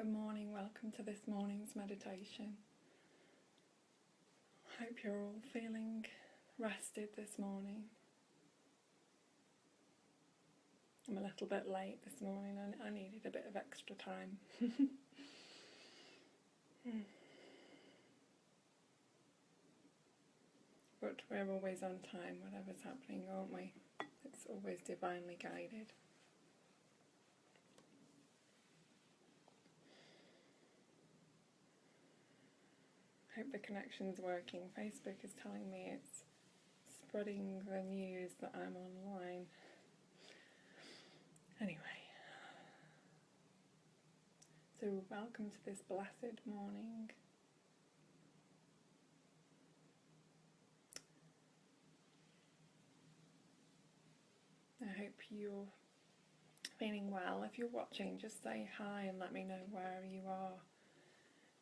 Good morning, welcome to this morning's meditation. I hope you're all feeling rested this morning. I'm a little bit late this morning, I needed a bit of extra time. But we're always on time, whatever's happening, aren't we? It's always divinely guided. Hope the connection's working. Facebook is telling me it's spreading the news that I'm online. Anyway, so welcome to this blessed morning. I hope you're feeling well. If you're watching, just say hi and let me know wherever you are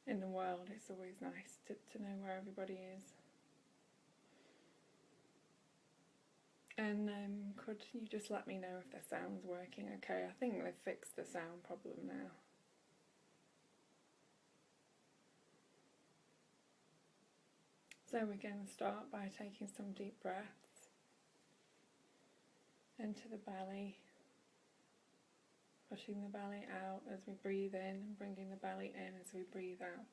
in the world. It's always nice to know where everybody is. And could you just let me know if the sound's working okay? I think they've fixed the sound problem now. So we're going to start by taking some deep breaths into the belly, pushing the belly out as we breathe in and bringing the belly in as we breathe out.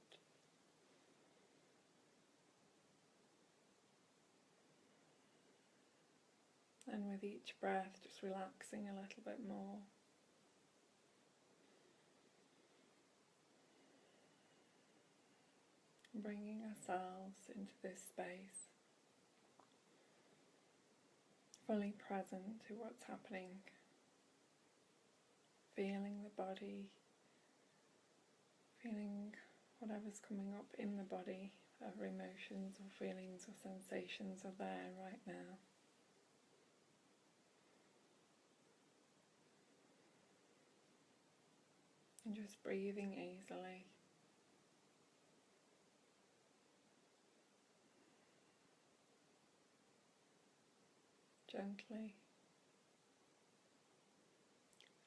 And with each breath, just relaxing a little bit more. Bringing ourselves into this space, fully present to what's happening. Feeling the body, feeling whatever's coming up in the body, whatever emotions or feelings or sensations are there right now. And just breathing easily. Gently.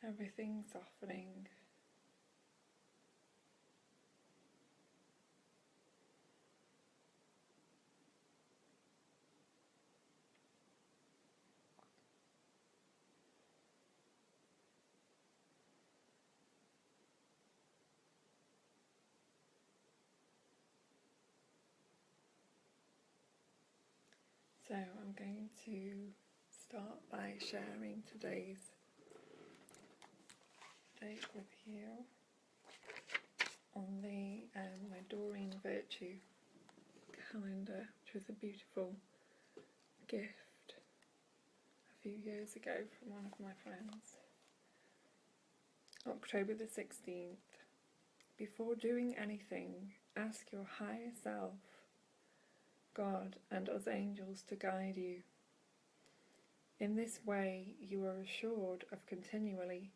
Everything softening. So I'm going to start by sharing today's date with you on the my Doreen Virtue calendar, which was a beautiful gift a few years ago from one of my friends. October the 16th. Before doing anything, ask your higher self, God and us angels to guide you. In this way you are assured of continually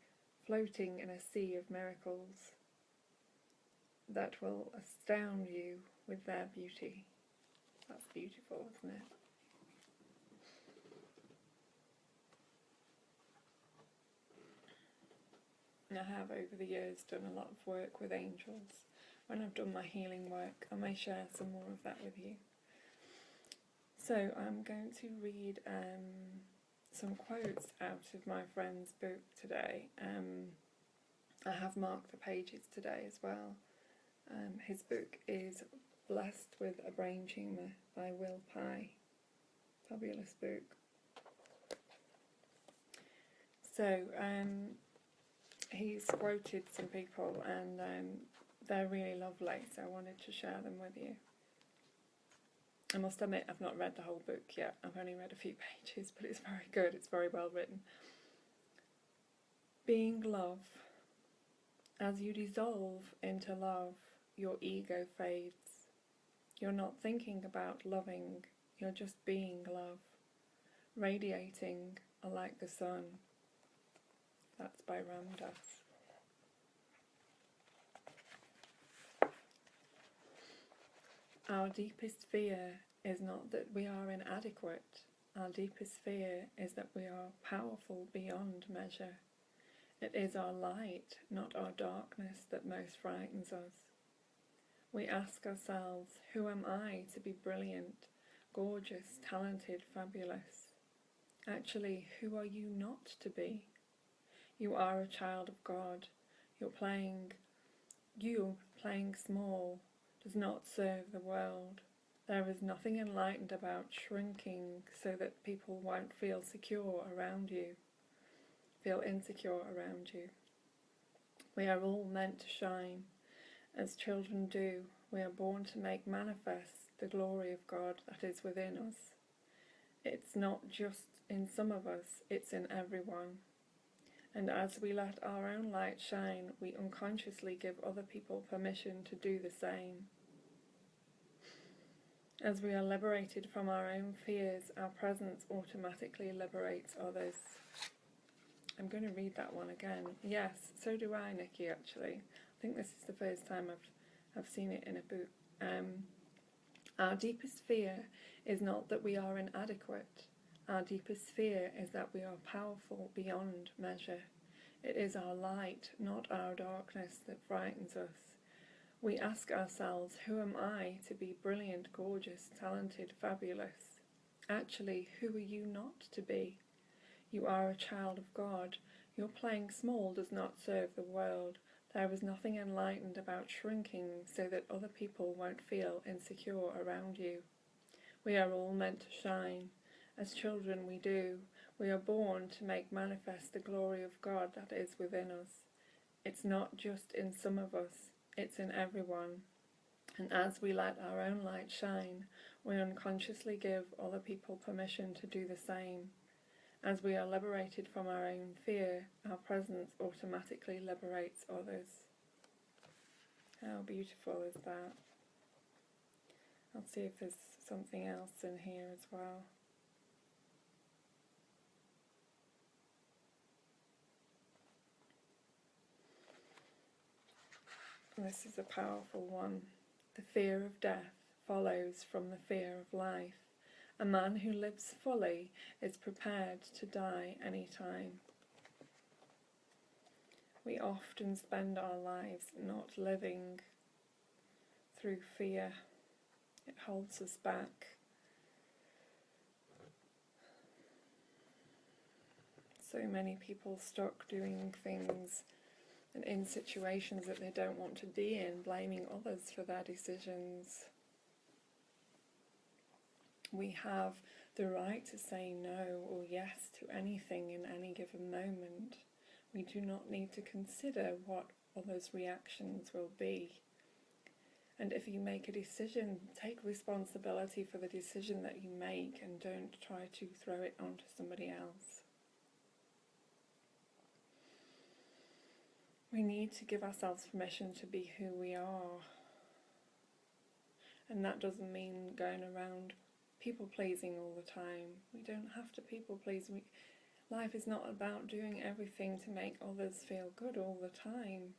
floating in a sea of miracles that will astound you with their beauty. That's beautiful, isn't it? And I have over the years done a lot of work with angels. When I've done my healing work, I may share some more of that with you. So I'm going to read some quotes out of my friend's book today. I have marked the pages today as well. His book is Blessed with a Brain Tumour by Will Pye. Fabulous book. So he's quoted some people and they're really lovely, so I wanted to share them with you. I must admit I've not read the whole book yet, I've only read a few pages, but it's very good, it's very well written. Being love. As you dissolve into love, your ego fades. You're not thinking about loving, you're just being love, radiating like the sun. That's by Ram Dass. Our deepest fear is not that we are inadequate. Our deepest fear is that we are powerful beyond measure. It is our light, not our darkness, that most frightens us. We ask ourselves, who am I to be brilliant, gorgeous, talented, fabulous? Actually, who are you not to be? You are a child of God. You playing small does not serve the world. There is nothing enlightened about shrinking so that people won't feel secure around you, feel insecure around you. We are all meant to shine. As children do, we are born to make manifest the glory of God that is within us. It's not just in some of us, it's in everyone. And as we let our own light shine, we unconsciously give other people permission to do the same. As we are liberated from our own fears, our presence automatically liberates others. I'm going to read that one again. Yes, so do I, Nikki, actually. I think this is the first time I've seen it in a book. Our deepest fear is not that we are inadequate. Our deepest fear is that we are powerful beyond measure. It is our light, not our darkness, that frightens us. We ask ourselves, who am I to be brilliant, gorgeous, talented, fabulous? Actually, who are you not to be? You are a child of God. Your playing small does not serve the world. There is nothing enlightened about shrinking so that other people won't feel insecure around you. We are all meant to shine. As children we do. We are born to make manifest the glory of God that is within us. It's not just in some of us, it's in everyone. And as we let our own light shine, we unconsciously give other people permission to do the same. As we are liberated from our own fear, our presence automatically liberates others. How beautiful is that? I'll see if there's something else in here as well. This is a powerful one. The fear of death follows from the fear of life. A man who lives fully is prepared to die any time. We often spend our lives not living through fear. It holds us back. So many people stuck doing things and in situations that they don't want to be in, blaming others for their decisions. We have the right to say no or yes to anything in any given moment. We do not need to consider what others' reactions will be. And if you make a decision, take responsibility for the decision that you make and don't try to throw it onto somebody else. We need to give ourselves permission to be who we are. And that doesn't mean going around people-pleasing all the time. We don't have to people-please. Life is not about doing everything to make others feel good all the time.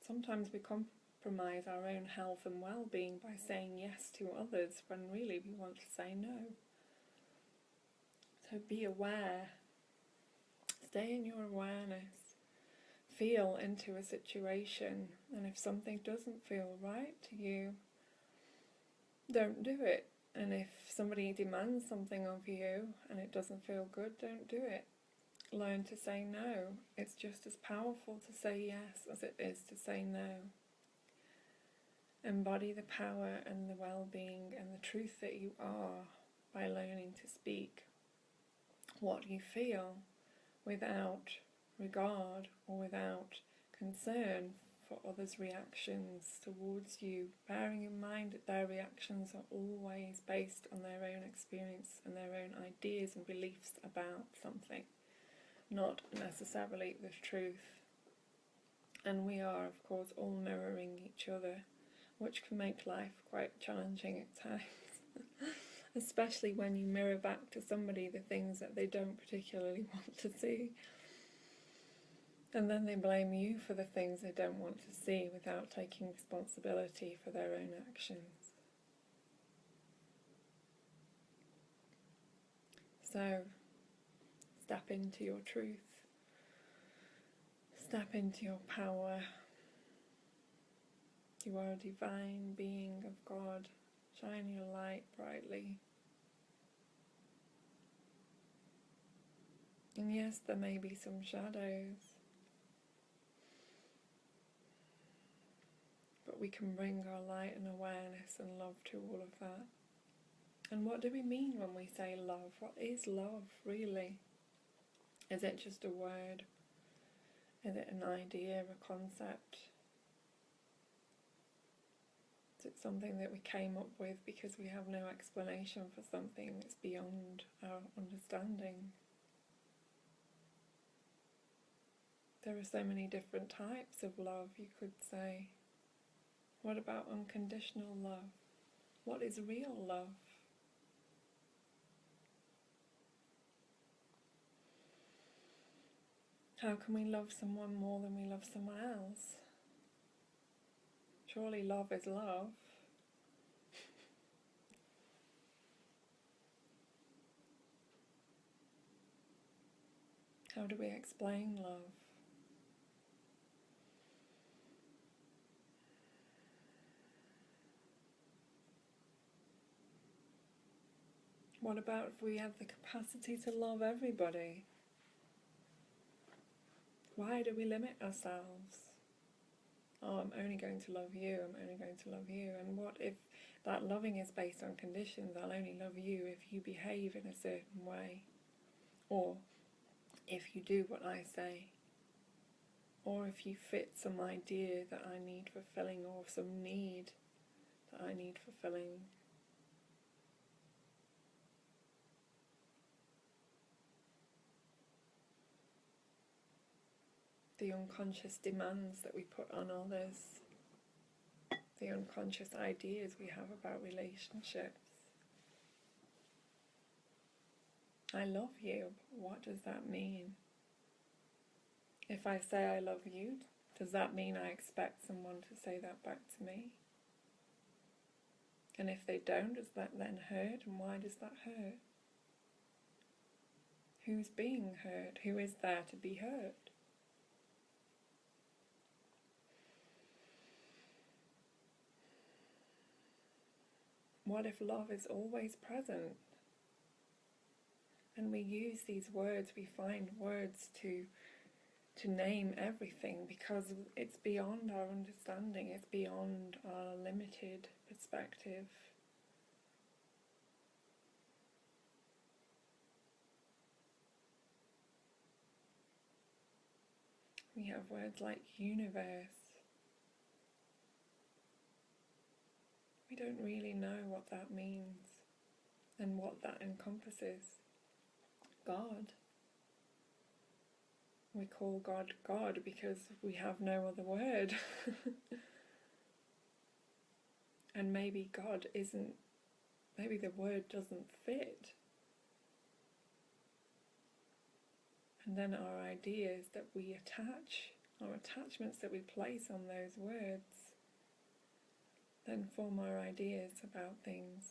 Sometimes we compromise our own health and well-being by saying yes to others when really we want to say no. So be aware. Stay in your awareness. Feel into a situation, and if something doesn't feel right to you, don't do it. And if somebody demands something of you and it doesn't feel good, don't do it. Learn to say no. It's just as powerful to say yes as it is to say no. Embody the power and the well-being and the truth that you are by learning to speak what you feel without regard or without concern for others' reactions towards you, bearing in mind that their reactions are always based on their own experience and their own ideas and beliefs about something, not necessarily the truth. And we are, of course, all mirroring each other, which can make life quite challenging at times, especially when you mirror back to somebody the things that they don't particularly want to see. And then they blame you for the things they don't want to see without taking responsibility for their own actions. So, step into your truth. Step into your power. You are a divine being of God. Shine your light brightly. And yes, there may be some shadows, but we can bring our light and awareness and love to all of that. And what do we mean when we say love? What is love, really? Is it just a word? Is it an idea, a concept? Is it something that we came up with because we have no explanation for something that's beyond our understanding? There are so many different types of love, you could say. What about unconditional love? What is real love? How can we love someone more than we love someone else? Surely love is love. How do we explain love? What about if we have the capacity to love everybody? Why do we limit ourselves? Oh, I'm only going to love you, I'm only going to love you. And what if that loving is based on conditions? I'll only love you if you behave in a certain way. Or if you do what I say. Or if you fit some idea that I need fulfilling, or some need that I need fulfilling. The unconscious demands that we put on others, the unconscious ideas we have about relationships. I love you, but what does that mean? If I say I love you, does that mean I expect someone to say that back to me? And if they don't, does that then hurt? And why does that hurt? Who's being hurt? Who is there to be hurt? What if love is always present? And we use these words, we find words to name everything because it's beyond our understanding, it's beyond our limited perspective. We have words like universe. We don't really know what that means and what that encompasses. God. We call God God because we have no other word. And maybe God isn't, maybe the word doesn't fit. And then our ideas that we attach, our attachments that we place on those words, then form our ideas about things.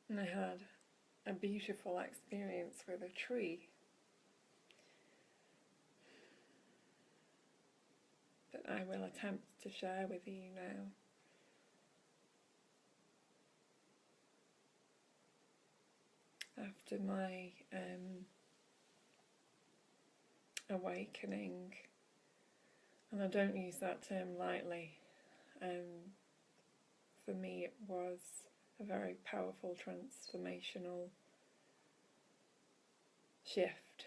And I had a beautiful experience with a tree that I will attempt to share with you now. After my awakening, and I don't use that term lightly, for me it was a very powerful transformational shift,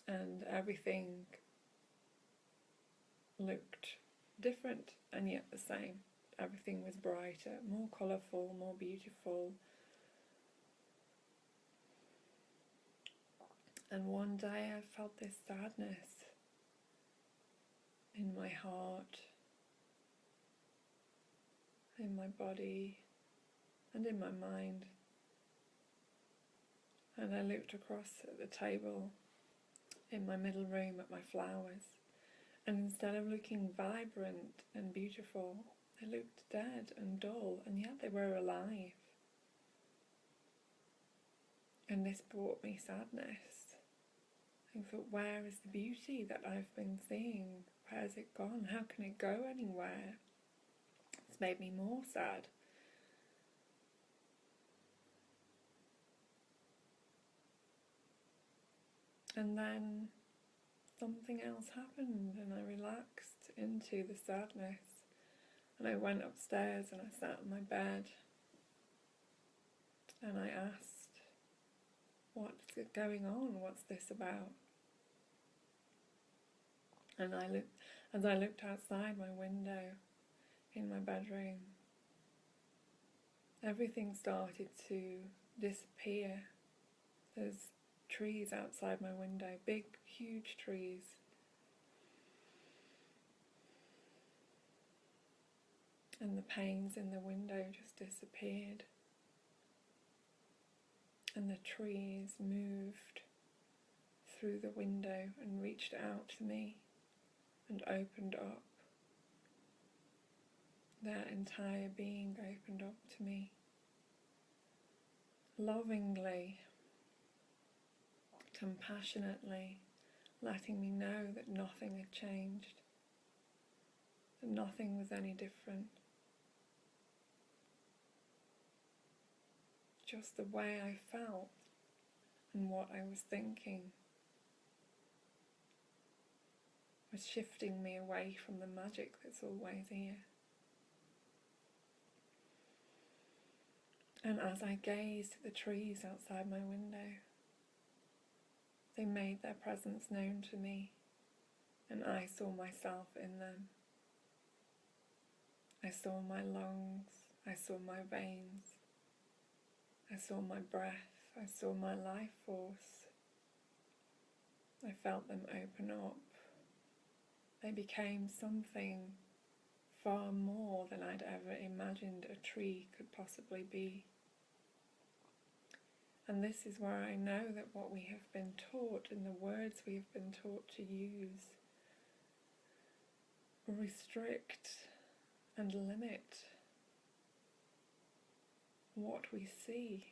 and everything looked different and yet the same. Everything was brighter, more colourful, more beautiful. And one day I felt this sadness in my heart, in my body, and in my mind. And I looked across at the table in my middle room at my flowers, and instead of looking vibrant and beautiful, they looked dead and dull, and yet they were alive. And this brought me sadness. I thought, where is the beauty that I've been seeing? Where has it gone? How can it go anywhere? It's made me more sad. And then something else happened, and I relaxed into the sadness. And I went upstairs and I sat on my bed and I asked, what's going on? What's this about? And as I looked outside my window in my bedroom, everything started to disappear. There's trees outside my window, big, huge trees. And the panes in the window just disappeared. And the trees moved through the window and reached out to me and opened up. Their entire being opened up to me, lovingly, compassionately, letting me know that nothing had changed, that nothing was any different. Just the way I felt and what I was thinking was shifting me away from the magic that's always here. And as I gazed at the trees outside my window, they made their presence known to me, and I saw myself in them. I saw my lungs, I saw my veins, I saw my breath, I saw my life force. I felt them open up. They became something far more than I'd ever imagined a tree could possibly be. And this is where I know that what we have been taught and the words we have been taught to use restrict and limit what we see,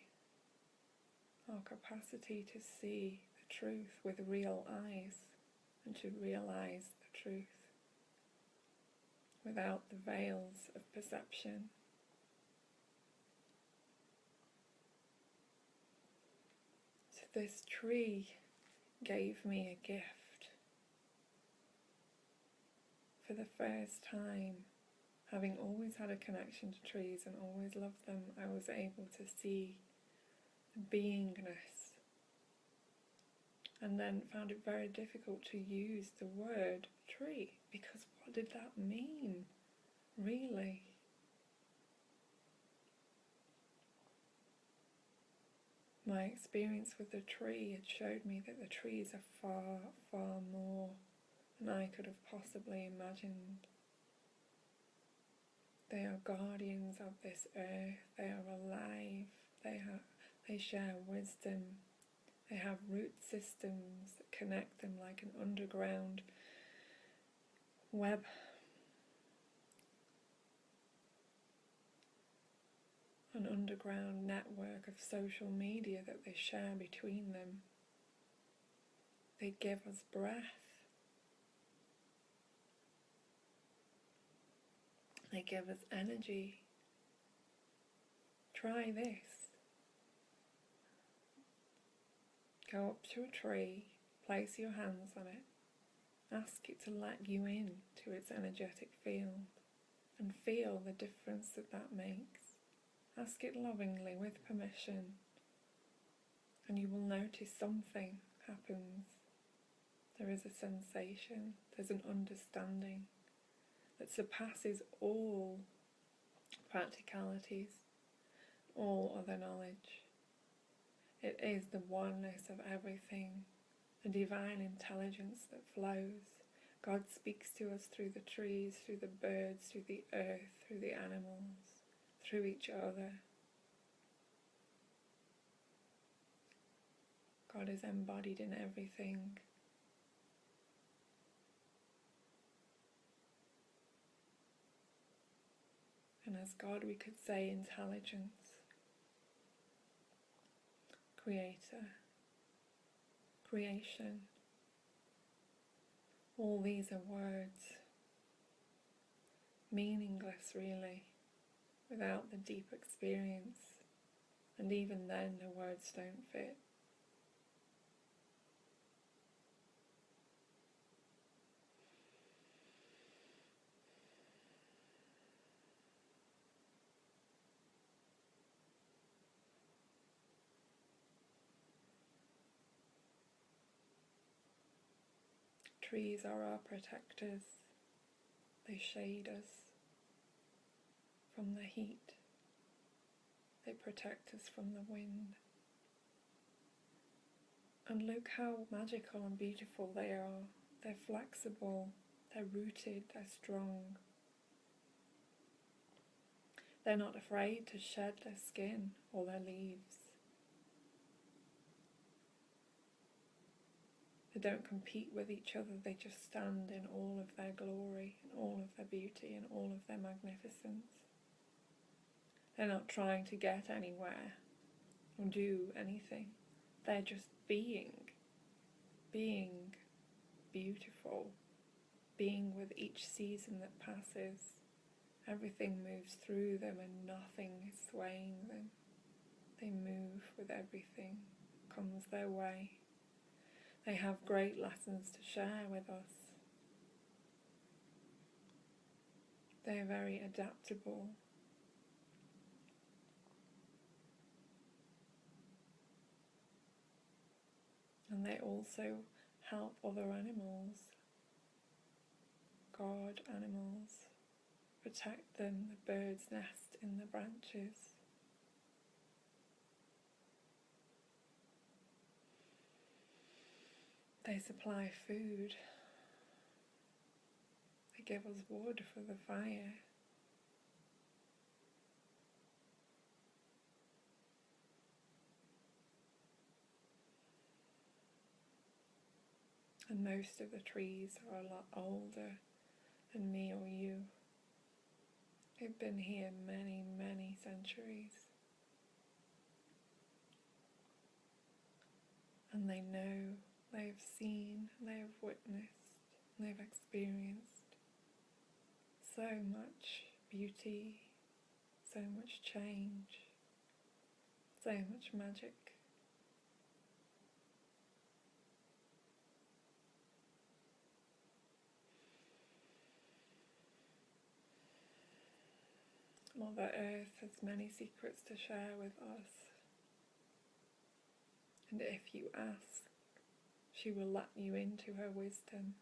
our capacity to see the truth with real eyes and to realize the truth without the veils of perception. So this tree gave me a gift. For the first time, having always had a connection to trees and always loved them, I was able to see the beingness, and then found it very difficult to use the word tree, because what did that mean, really? My experience with the tree had showed me that the trees are far, far more than I could have possibly imagined. They are guardians of this earth, they are alive, they share wisdom, they have root systems that connect them like an underground web. An underground network of social media that they share between them. They give us breath. They give us energy. Try this. Go up to a tree, place your hands on it, ask it to let you in to its energetic field, and feel the difference that that makes. Ask it lovingly with permission, and you will notice something happens. There is a sensation, there's an understanding that surpasses all practicalities, all other knowledge. It is the oneness of everything, the divine intelligence that flows. God speaks to us through the trees, through the birds, through the earth, through the animals, through each other. God is embodied in everything. And as God, we could say intelligence. creator, creation. All these are words, meaningless really, without the deep experience, and even then the words don't fit. Trees are our protectors. They shade us from the heat. They protect us from the wind. And look how magical and beautiful they are. They're flexible, they're rooted, they're strong. They're not afraid to shed their skin or their leaves. They don't compete with each other, they just stand in all of their glory, in all of their beauty, in all of their magnificence. They're not trying to get anywhere or do anything. They're just being beautiful, being with each season that passes. Everything moves through them and nothing is swaying them. They move with everything that comes their way. They have great lessons to share with us. They're very adaptable. And they also help other animals, guard animals, protect them. The birds nest in the branches. They supply food. They give us wood for the fire. And most of the trees are a lot older than me or you. They've been here many, many centuries. And they know, they have seen, they have witnessed, they've experienced so much beauty, so much change, so much magic. Mother Earth has many secrets to share with us, and if you ask, she will let you into her wisdom.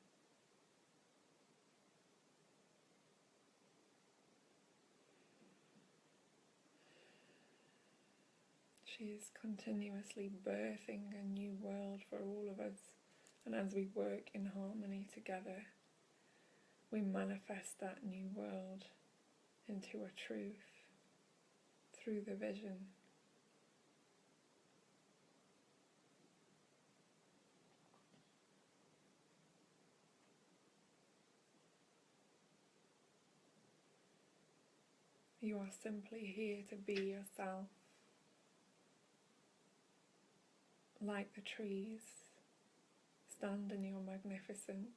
She is continuously birthing a new world for all of us, and as we work in harmony together, we manifest that new world into a truth through the vision. You are simply here to be yourself, like the trees. Stand in your magnificence.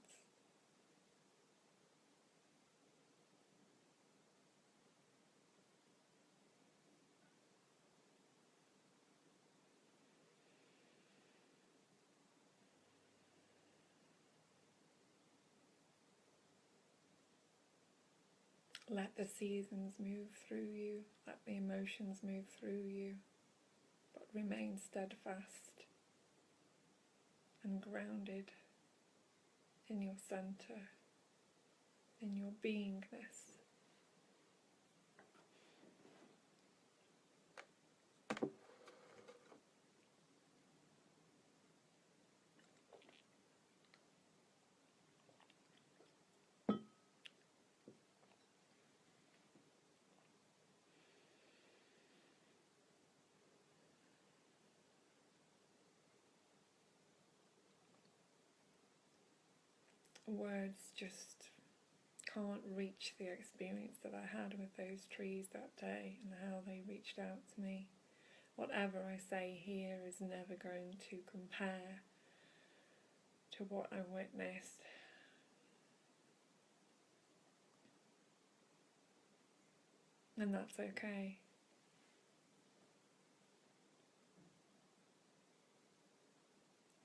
Let the seasons move through you, let the emotions move through you, but remain steadfast and grounded in your center, in your beingness. Words just can't reach the experience that I had with those trees that day and how they reached out to me. whatever I say here is never going to compare to what I witnessed. And that's okay.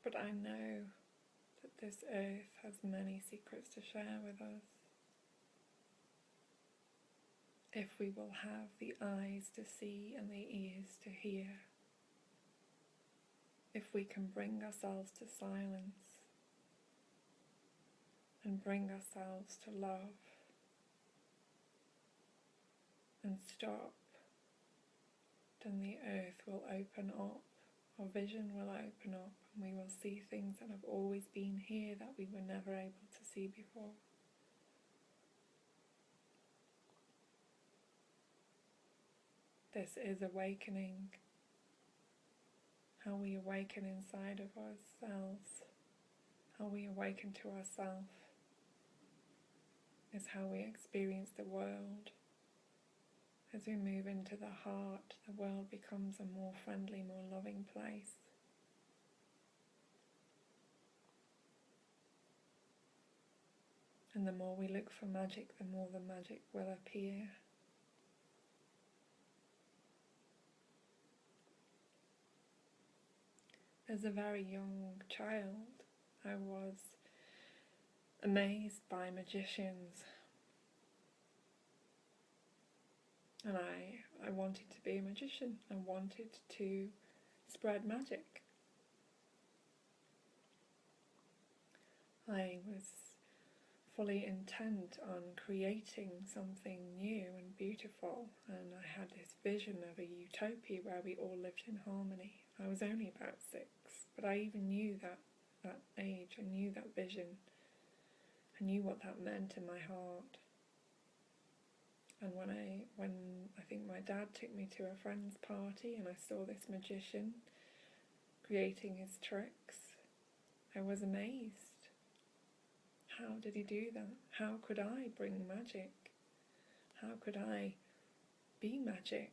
But I know that this earth has many secrets to share with us. If we will have the eyes to see and the ears to hear. If we can bring ourselves to silence and bring ourselves to love and stop, then the earth will open up, our vision will open up, and we will see things that have always been here that we were never able to see before. This is awakening. How we awaken inside of ourselves, how we awaken to ourselves, is how we experience the world. As we move into the heart, the world becomes a more friendly, more loving place. And the more we look for magic, the more the magic will appear. As a very young child, I was amazed by magicians. And I wanted to be a magician. I wanted to spread magic. I was fully intent on creating something new and beautiful, and I had this vision of a utopia where we all lived in harmony. I was only about 6, but I even knew that age. I knew that vision. I knew what that meant in my heart. And when I think my dad took me to a friend's party and I saw this magician creating his tricks, I was amazed. How did he do that? How could I bring magic? How could I be magic?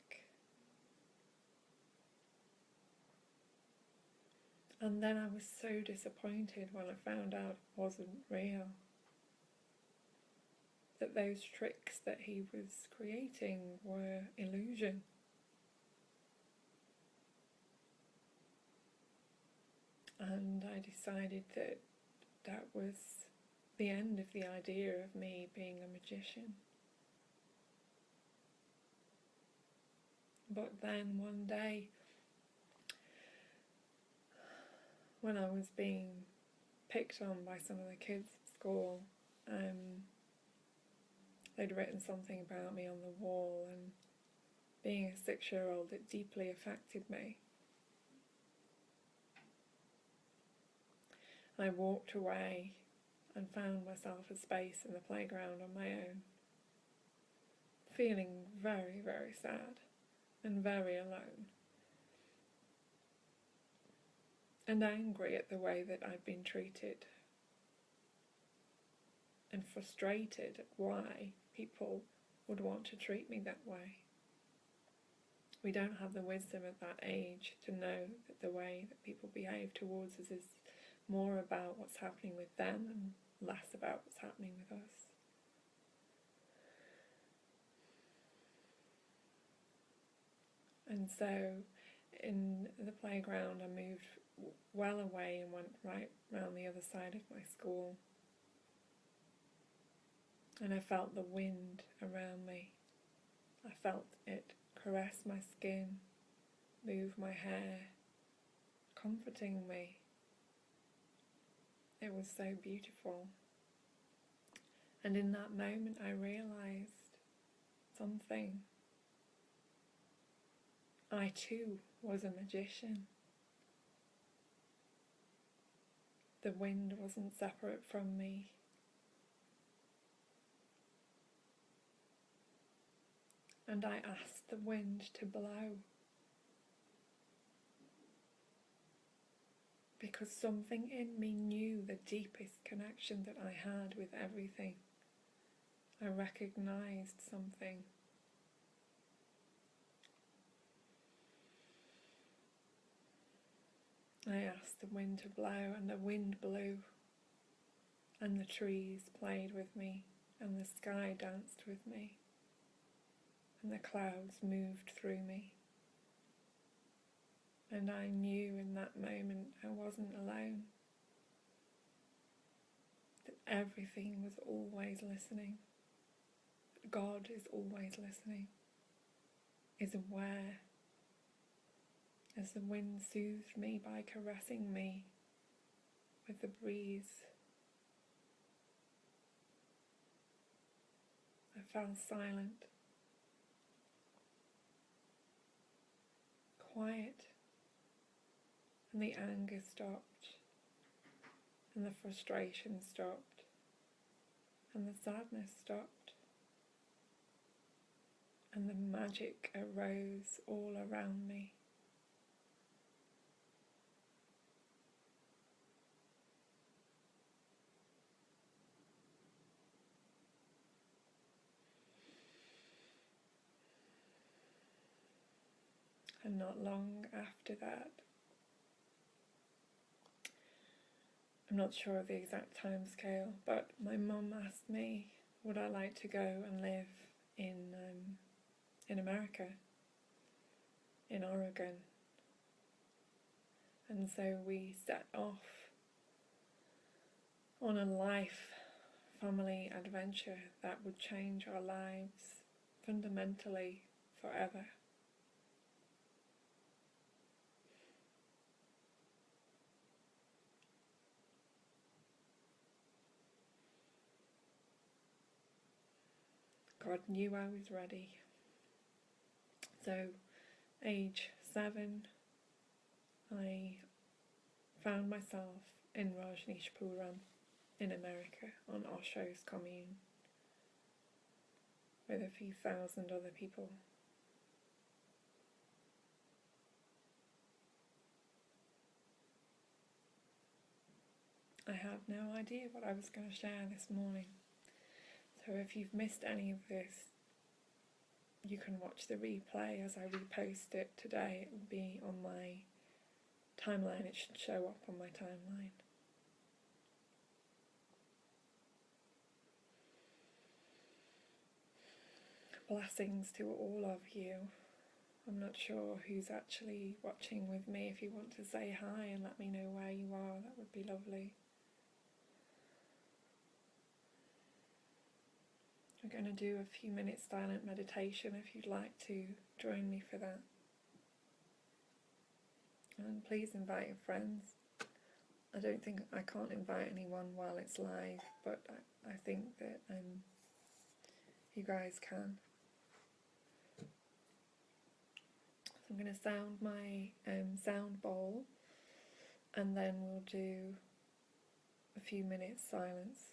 And then I was so disappointed when I found out it wasn't real. That those tricks that he was creating were illusion. And I decided that that was the end of the idea of me being a magician. But then one day, when I was being picked on by some of the kids at school, they'd written something about me on the wall, and being a 6-year-old, it deeply affected me. I walked away and found myself a space in the playground on my own, feeling very, very sad and very alone, and angry at the way that I'd been treated, and frustrated at why people would want to treat me that way. We don't have the wisdom at that age to know that the way that people behave towards us is more about what's happening with them and less about what's happening with us. And so in the playground I moved well away and went right round the other side of my school. And I felt the wind around me. I felt it caress my skin, move my hair, comforting me. It was so beautiful. And in that moment I realised something. I too was a magician. The wind wasn't separate from me. And I asked the wind to blow, because something in me knew the deepest connection that I had with everything. I recognised something. I asked the wind to blow, and the wind blew, and the trees played with me, and the sky danced with me, and the clouds moved through me. And I knew in that moment I wasn't alone, that everything was always listening. God is always listening, is aware. As the wind soothed me by caressing me with the breeze, I fell silent, quiet, and the anger stopped, and the frustration stopped, and the sadness stopped, and the magic arose all around me. And not long after that, I'm not sure of the exact time scale, but my mum asked me would I like to go and live in America, in Oregon. And so we set off on a family adventure that would change our lives fundamentally forever. God knew I was ready. So, age 7, I found myself in Rajneeshpuram in America on Osho's commune with a few thousand other people. I had no idea what I was going to share this morning. So if you've missed any of this, you can watch the replay as I repost it today. It will be on my timeline. It should show up on my timeline. Blessings to all of you. I'm not sure who's actually watching with me. If you want to say hi and let me know where you are, that would be lovely. I'm going to do a few minutes silent meditation if you'd like to join me for that. And please invite your friends. I can't invite anyone while it's live, but I think that you guys can. So I'm going to sound my sound bowl, and then we'll do a few minutes silence.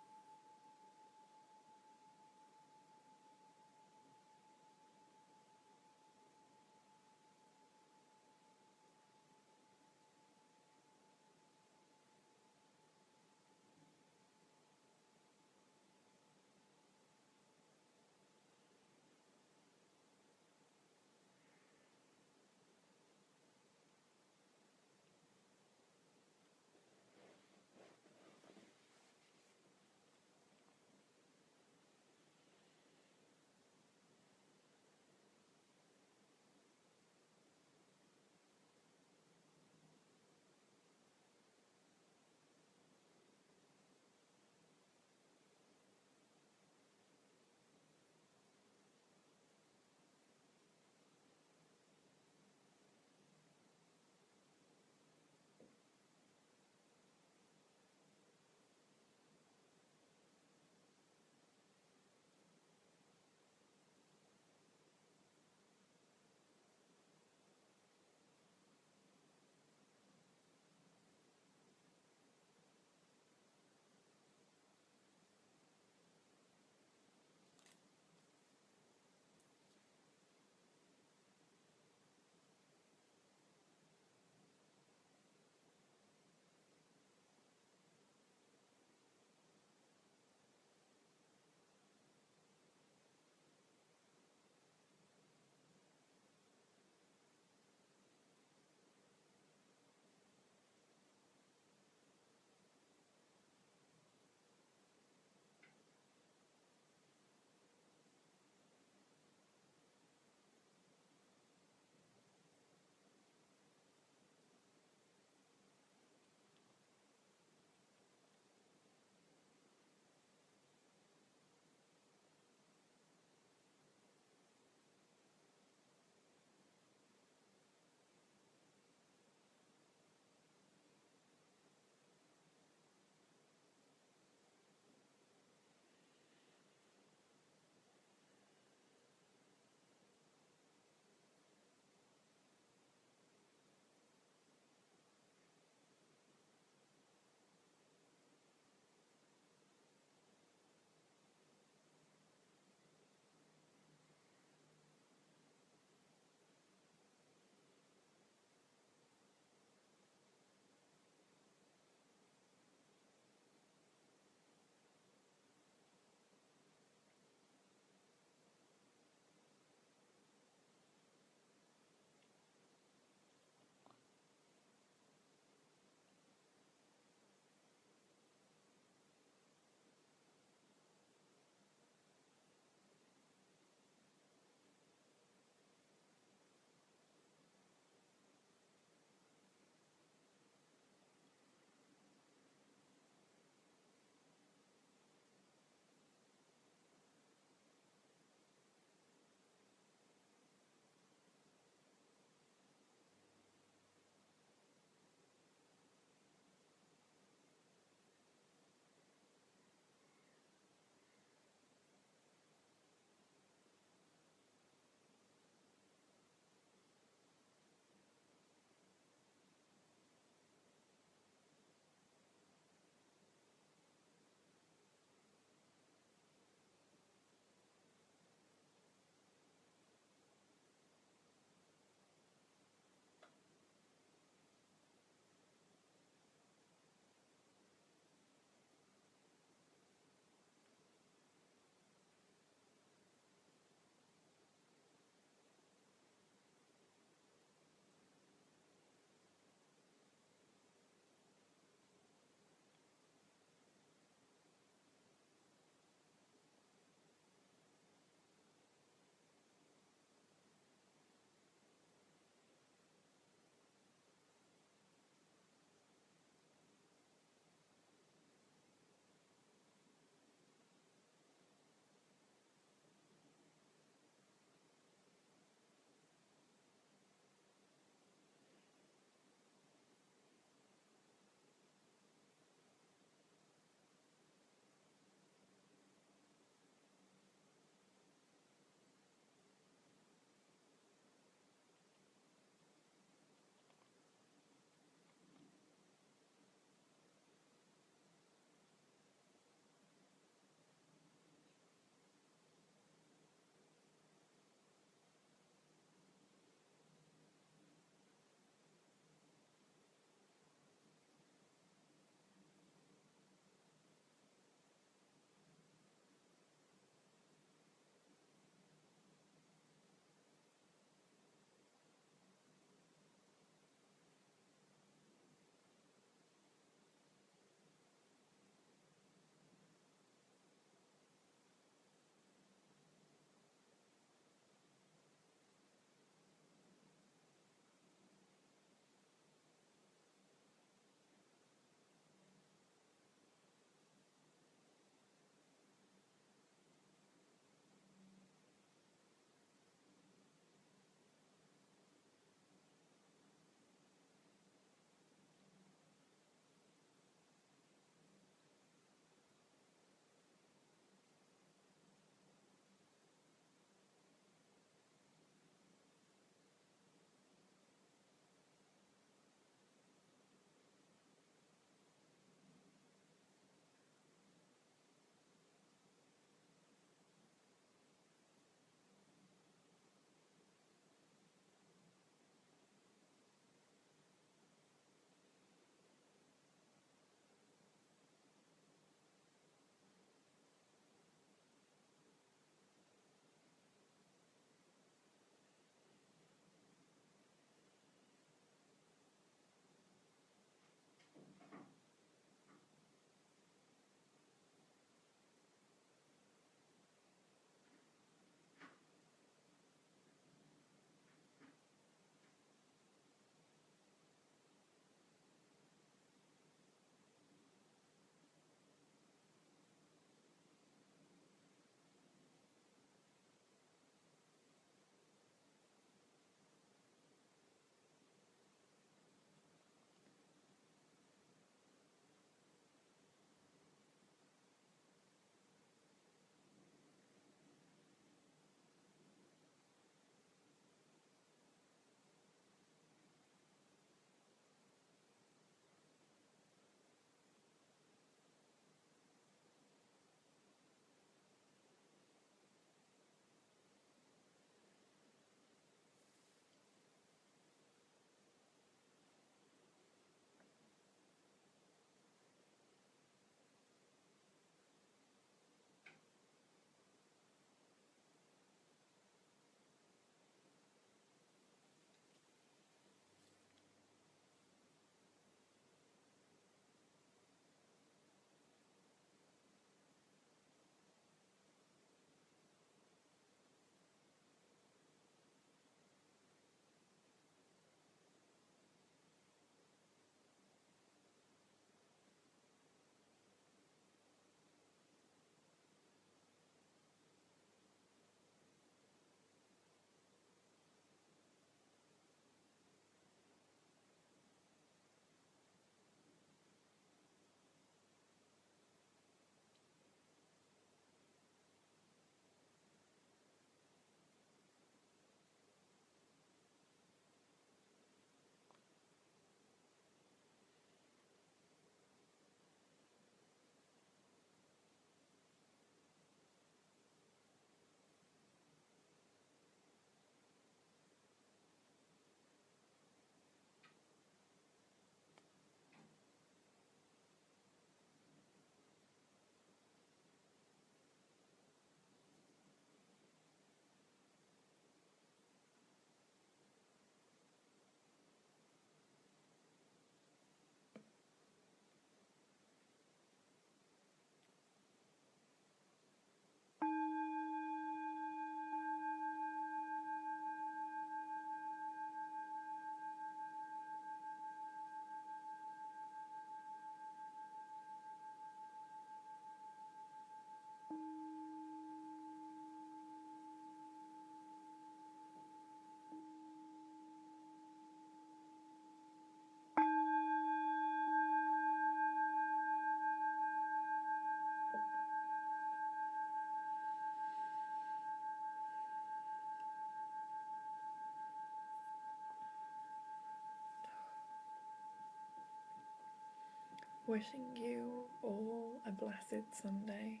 Wishing you all a blessed Sunday,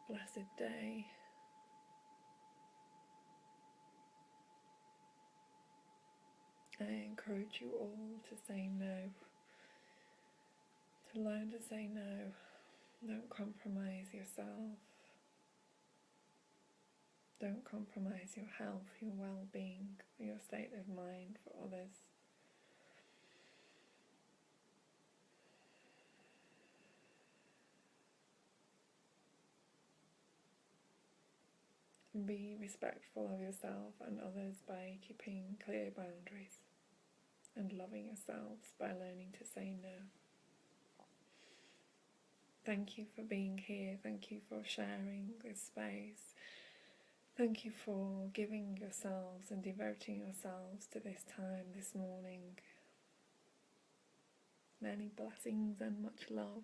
blessed day. I encourage you all to say no, to learn to say no. Don't compromise yourself. Don't compromise your health, your well-being, your state of mind for others. Be respectful of yourself and others by keeping clear boundaries and loving yourselves by learning to say no. Thank you for being here. Thank you for sharing this space. Thank you for giving yourselves and devoting yourselves to this time this morning. Many blessings and much love.